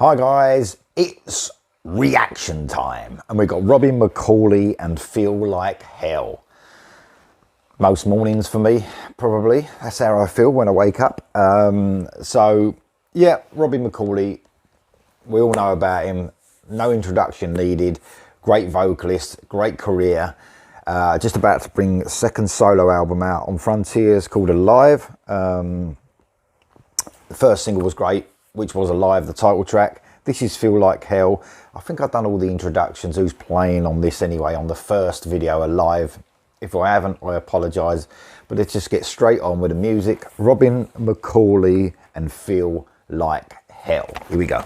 Hi guys, it's reaction time and we've got Robin McAuley and Feel Like Hell. Most mornings for me, probably. That's how I feel when I wake up. So yeah, Robin McAuley, we all know about him. No introduction needed. Great vocalist, great career. Just about to bring a second solo album out on Frontiers called Alive. The first single was great, which was Alive, the title track. This is Feel Like Hell. I think I've done all the introductions, who's playing on this anyway, on the first video, Alive. If I haven't, I apologise. But let's just get straight on with the music. Robin McAuley and Feel Like Hell. Here we go.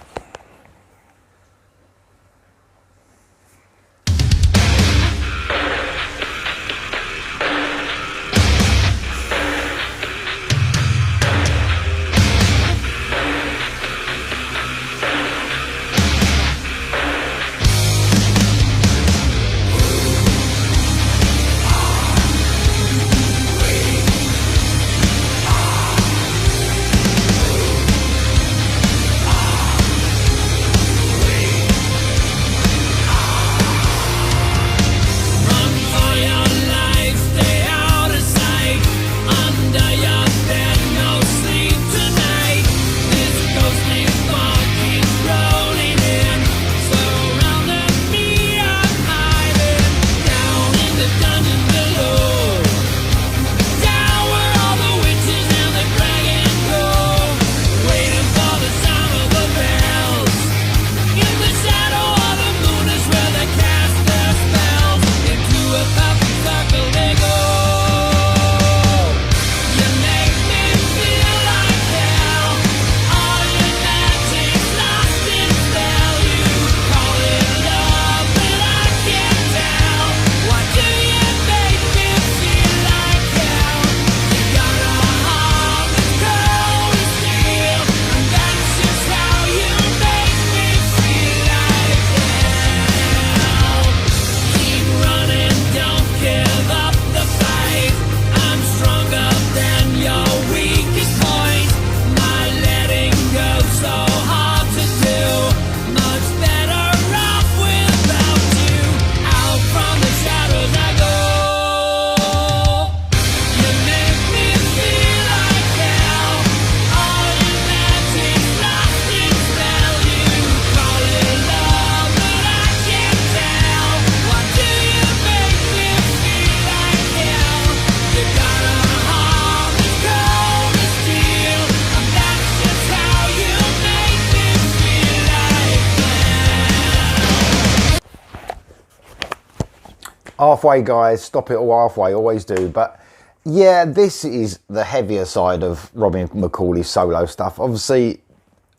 Halfway guys, stop it all halfway, always do. But yeah, this is the heavier side of Robin McAuley's solo stuff. Obviously,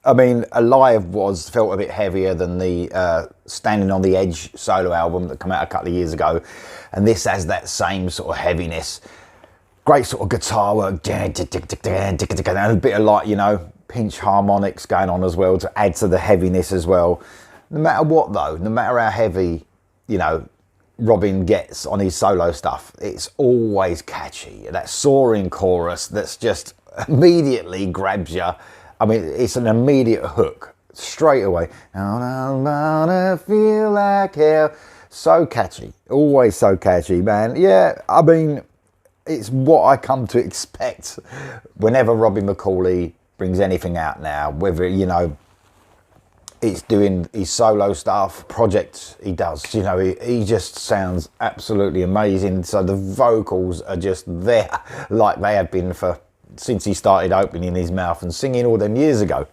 I mean, Alive felt a bit heavier than the Standing on the Edge solo album that came out a couple of years ago. And this has that same sort of heaviness. Great sort of guitar work, and a bit of like, you know, pinch harmonics going on as well to add to the heaviness as well. No matter what though, no matter how heavy, you know, Robin gets on his solo stuff, it's always catchy. That soaring chorus that's just immediately grabs you. I mean, it's an immediate hook straight away. I wanna feel like hell. So catchy, always so catchy, man. Yeah, I mean, it's what I come to expect whenever Robin McAuley brings anything out now, whether, you know, it's doing his solo stuff, projects he does, you know, he just sounds absolutely amazing. So the vocals are just there like they have been since he started opening his mouth and singing all them years ago,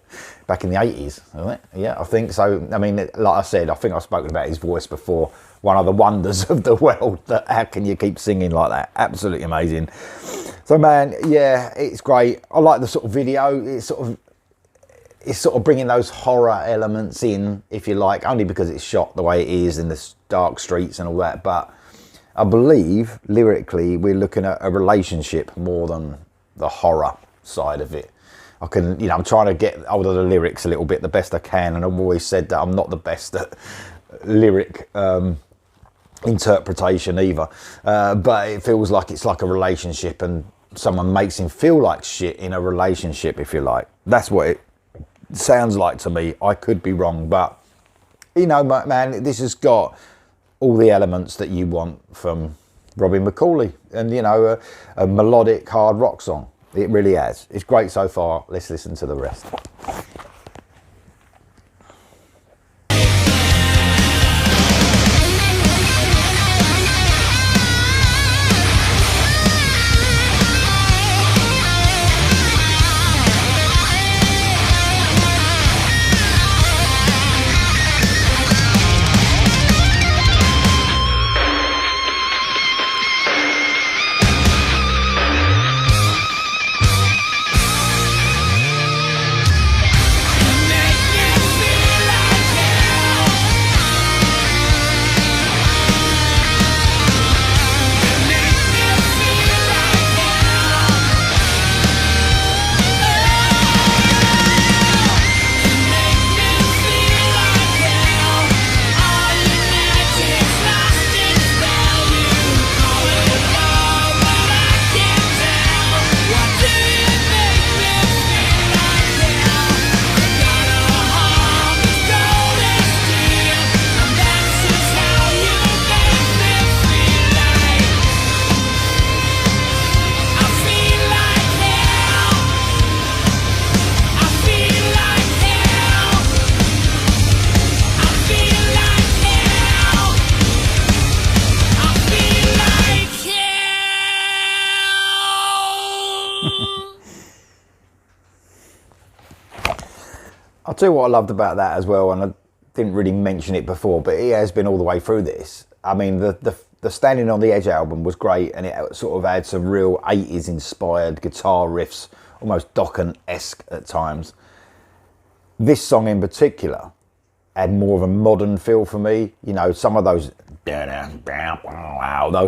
back in the 80s, isn't it? Yeah, I think so. I mean, like I said, I think I've spoken about his voice before. One of the wonders of the world, that how can you keep singing like that? Absolutely amazing. So man, yeah, it's great. I like the sort of video. It's sort of bringing those horror elements in, if you like, only because it's shot the way it is in the dark streets and all that. But I believe lyrically we're looking at a relationship more than the horror side of it. I can, you know, I'm trying to get hold of the lyrics a little bit the best I can, and I've always said that I'm not the best at lyric interpretation either. But it feels like it's like a relationship and someone makes him feel like shit in a relationship, if you like. That's what it sounds like to me. I could be wrong, but you know, man, this has got all the elements that you want from Robbie McAuley, and you know, a melodic hard rock song. It really has. It's great so far. Let's listen to the rest. I'll tell you what I loved about that as well, and I didn't really mention it before, but it has been all the way through this. I mean, the Standing on the Edge album was great, and it sort of had some real 80s inspired guitar riffs, almost Dokken-esque at times. This song in particular had more of a modern feel for me. You know, some of those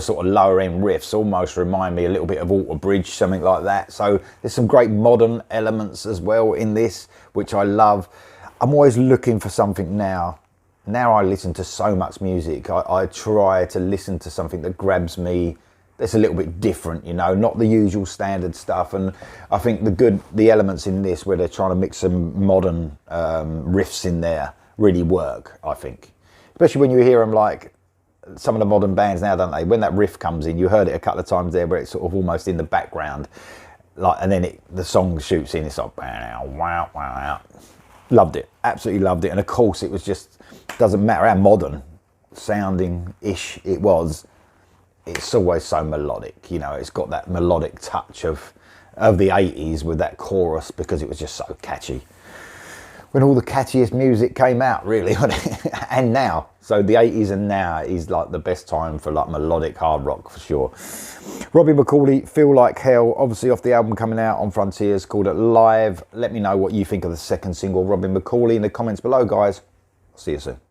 sort of lower end riffs almost remind me a little bit of Alter Bridge, something like that. So there's some great modern elements as well in this, which I love. I'm always looking for something now. Now I listen to so much music. I try to listen to something that grabs me, that's a little bit different, you know, not the usual standard stuff. And I think the elements in this, where they're trying to mix some modern riffs in there, really work, I think. Especially when you hear them like some of the modern bands now, don't they? When that riff comes in, you heard it a couple of times there, where it's sort of almost in the background, like, and then the song shoots in. It's like wow, wow, wow. Loved it, absolutely loved it. And of course, it was just, doesn't matter how modern sounding ish it was. It's always so melodic, you know. It's got that melodic touch of the 80s with that chorus, because it was just so catchy. When all the catchiest music came out, really, and now. So the 80s and now is like the best time for like melodic hard rock, for sure. Robbie McAuley, Feel Like Hell, obviously off the album coming out on Frontiers called it Live. Let me know what you think of the second single, Robbie McAuley, in the comments below, guys. See you soon.